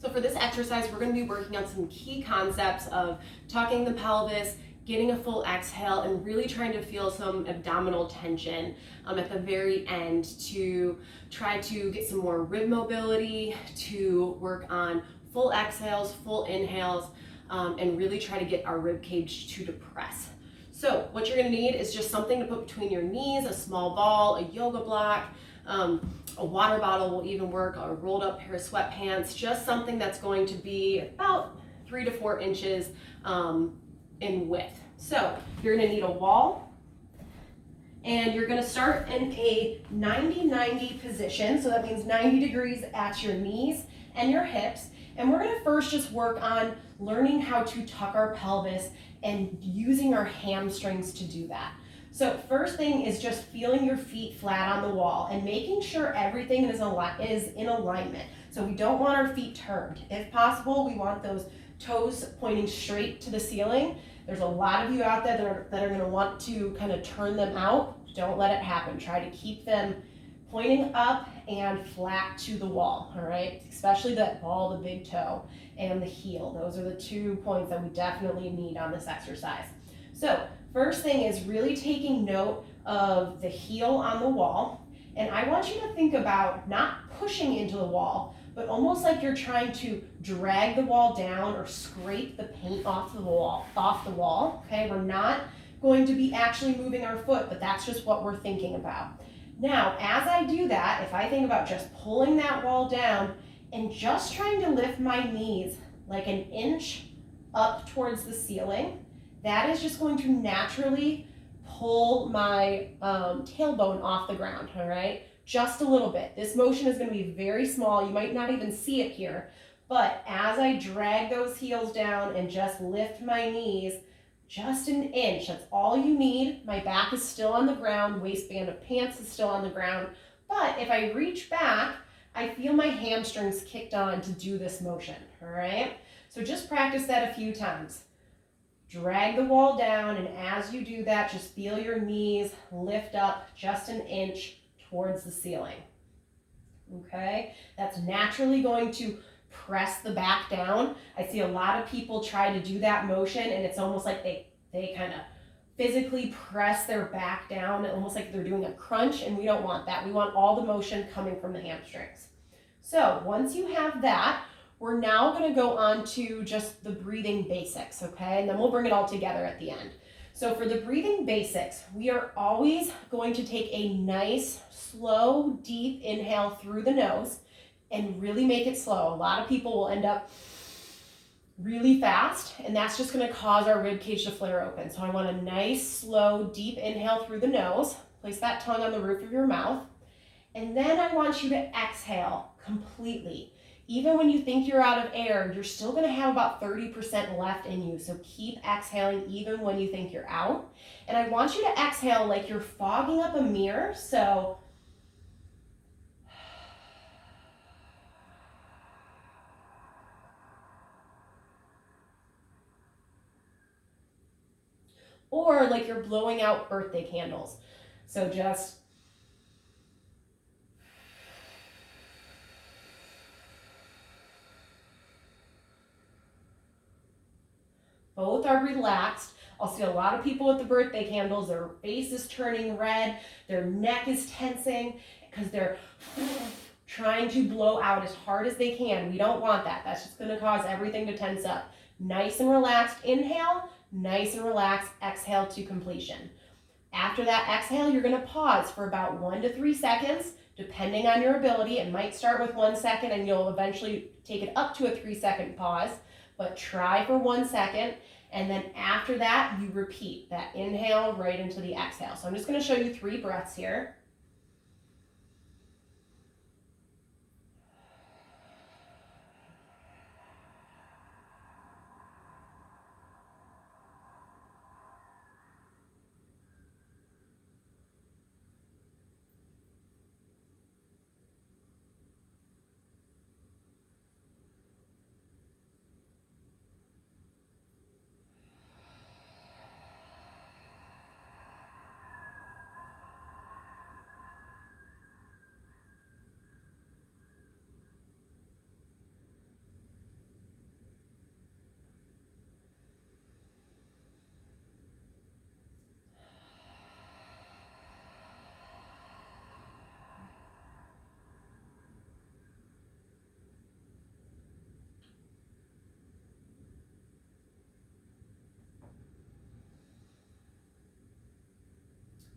So for this exercise, we're going to be working on some key concepts of tucking the pelvis, getting a full exhale, and really trying to feel some abdominal tension at the very end to try to get some more rib mobility, to work on full exhales, full inhales, and really try to get our rib cage to depress. So what you're going to need is just something to put between your knees, a small ball, a yoga block, a water bottle will even work, or a rolled up pair of sweatpants, just something that's going to be about 3 to 4 inches in width. So you're going to need a wall, and you're going to start in a 90-90 position. So that means 90 degrees at your knees and your hips. And we're going to first just work on learning how to tuck our pelvis and using our hamstrings to do that. So first thing is just feeling your feet flat on the wall and making sure everything is in alignment. So we don't want our feet turned. If possible, we want those toes pointing straight to the ceiling. There's a lot of you out there that are going to want to kind of turn them out. Don't let it happen. Try to keep them pointing up and flat to the wall, all right? Especially that ball, the big toe, and the heel. Those are the 2 points that we definitely need on this exercise. So first thing is really taking note of the heel on the wall. And I want you to think about not pushing into the wall, but almost like you're trying to drag the wall down or scrape the paint off the wall, okay? We're not going to be actually moving our foot, but that's just what we're thinking about. Now, as I do that, if I think about just pulling that wall down and just trying to lift my knees like an inch up towards the ceiling, that is just going to naturally pull my tailbone off the ground, all right? Just a little bit. This motion is going to be very small. You might not even see it here, but as I drag those heels down and just lift my knees just an inch, that's all you need. My back is still on the ground, waistband of pants is still on the ground, but if I reach back, I feel my hamstrings kicked on to do this motion, all right? So just practice that a few times. Drag the wall down, and as you do that, just feel your knees lift up just an inch towards the ceiling, okay? That's naturally going to press the back down. I see a lot of people try to do that motion, and it's almost like they kind of physically press their back down, almost like they're doing a crunch, and we don't want that. We want all the motion coming from the hamstrings. So once you have that, we're now going to go on to just the breathing basics, okay? And then we'll bring it all together at the end. So for the breathing basics, we are always going to take a nice, slow, deep inhale through the nose and really make it slow. A lot of people will end up really fast, and that's just going to cause our rib cage to flare open. So I want a nice, slow, deep inhale through the nose. Place that tongue on the roof of your mouth. And then I want you to exhale completely. Even when you think you're out of air, you're still going to have about 30% left in you. So keep exhaling even when you think you're out. And I want you to exhale like you're fogging up a mirror. So or like you're blowing out birthday candles. So just both are relaxed. I'll see a lot of people with the birthday candles, their face is turning red, their neck is tensing because they're trying to blow out as hard as they can. We don't want that. That's just going to cause everything to tense up. Nice and relaxed inhale, nice and relaxed exhale to completion. After that exhale, you're going to pause for about 1 to 3 seconds, depending on your ability. It might start with 1 second and you'll eventually take it up to a 3-second pause, but try for 1 second. And then after that, you repeat that inhale right into the exhale. So I'm just going to show you 3 breaths here.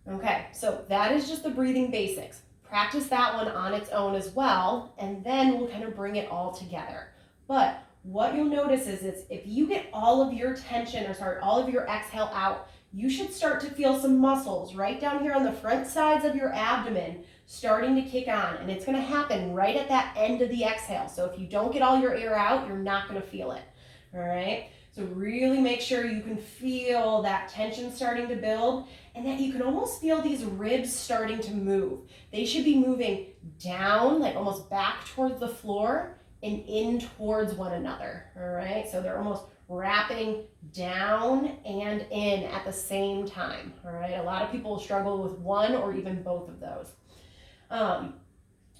Okay, so that is just the breathing basics. Practice that one on its own as well, and then we'll kind of bring it all together. But what you'll notice is if you get all of your tension, all of your exhale out, you should start to feel some muscles right down here on the front sides of your abdomen starting to kick on, and it's going to happen right at that end of the exhale. So if you don't get all your air out, you're not going to feel it. All right, so really make sure you can feel that tension starting to build, and that you can almost feel these ribs starting to move. They should be moving down, like almost back towards the floor, and in towards one another. All right, so they're almost wrapping down and in at the same time. All right, a lot of people struggle with one or even both of those.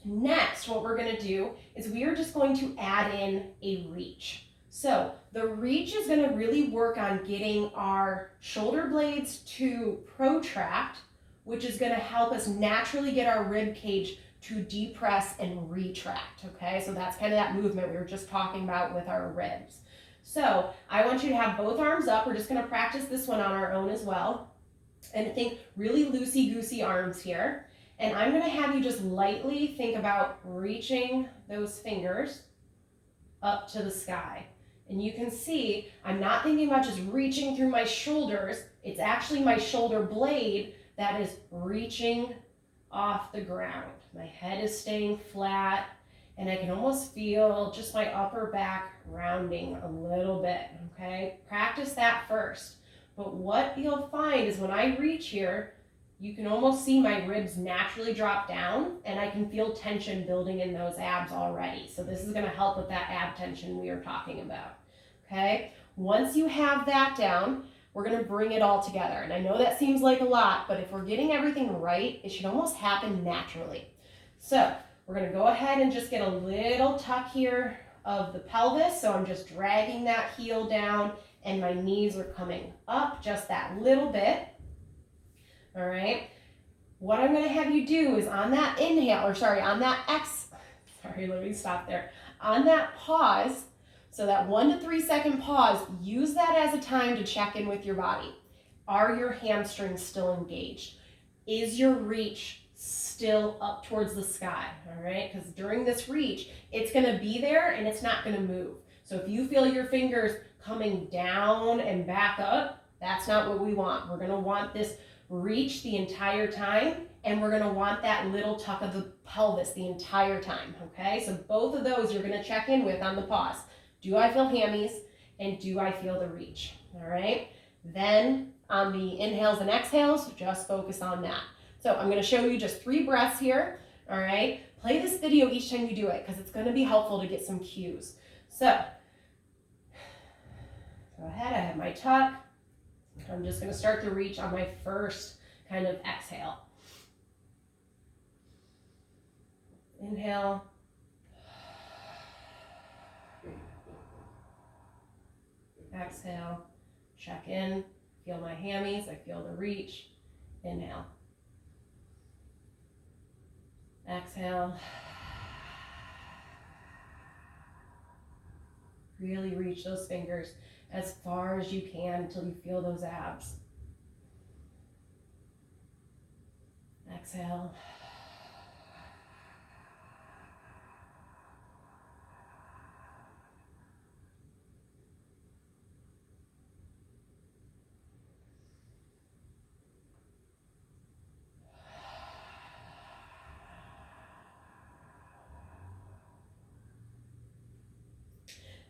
Next, what we're going to do is we are just going to add in a reach. So the reach is going to really work on getting our shoulder blades to protract, which is going to help us naturally get our rib cage to depress and retract. Okay, so that's kind of that movement we were just talking about with our ribs. So I want you to have both arms up. We're just going to practice this one on our own as well. And think really loosey-goosey arms here. And I'm going to have you just lightly think about reaching those fingers up to the sky. And you can see I'm not thinking about just reaching through my shoulders. It's actually my shoulder blade that is reaching off the ground. My head is staying flat, and I can almost feel just my upper back rounding a little bit, okay? Practice that first. But what you'll find is when I reach here, you can almost see my ribs naturally drop down, and I can feel tension building in those abs already. So this is going to help with that ab tension we are talking about, okay? Once you have that down, we're going to bring it all together. And I know that seems like a lot, but if we're getting everything right, it should almost happen naturally. So we're going to go ahead and just get a little tuck here of the pelvis. So I'm just dragging that heel down, and my knees are coming up just that little bit. All right. What I'm going to have you do is on that inhale, on that pause, so that 1 to 3 second pause, use that as a time to check in with your body. Are your hamstrings still engaged? Is your reach still up towards the sky? All right, because during this reach, it's going to be there and it's not going to move. So if you feel your fingers coming down and back up, that's not what we want. We're going to want this reach the entire time, and we're going to want that little tuck of the pelvis the entire time, okay? So both of those you're going to check in with on the pause. Do I feel hammies, and do I feel the reach? All right? Then on the inhales and exhales, just focus on that. So I'm going to show you just 3 breaths here, all right? Play this video each time you do it because it's going to be helpful to get some cues. So go ahead, I have my tuck. I'm just going to start to reach on my first kind of exhale. Inhale. Exhale. Check in. Feel my hammies. I feel the reach. Inhale. Exhale. Really reach those fingers as far as you can until you feel those abs. Exhale.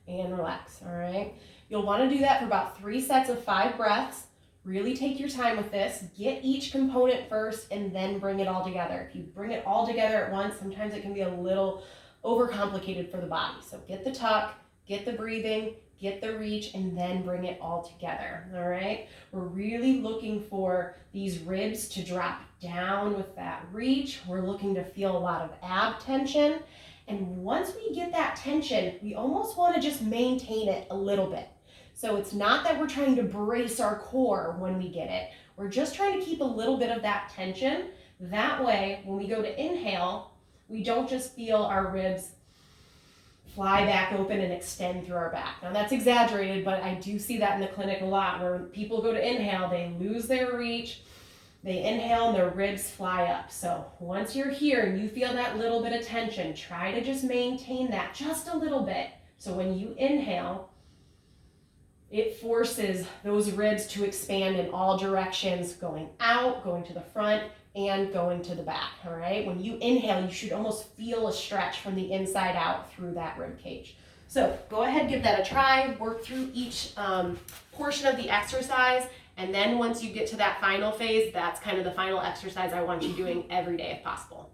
And relax, all right? You'll want to do that for about 3 sets of 5 breaths. Really take your time with this. Get each component first and then bring it all together. If you bring it all together at once, sometimes it can be a little overcomplicated for the body. So get the tuck, get the breathing, get the reach, and then bring it all together, all right? We're really looking for these ribs to drop down with that reach. We're looking to feel a lot of ab tension. And once we get that tension, we almost want to just maintain it a little bit. So it's not that we're trying to brace our core when we get it. We're just trying to keep a little bit of that tension. That way, when we go to inhale, we don't just feel our ribs fly back open and extend through our back. Now that's exaggerated, but I do see that in the clinic a lot where people go to inhale, they lose their reach, They inhale and their ribs fly up. So once you're here and you feel that little bit of tension, try to just maintain that just a little bit. So when you inhale, it forces those ribs to expand in all directions, going out, going to the front, and going to the back, all right? When you inhale, you should almost feel a stretch from the inside out through that rib cage. So go ahead, give that a try, work through each portion of the exercise, and then once you get to that final phase, that's kind of the final exercise I want you doing every day if possible.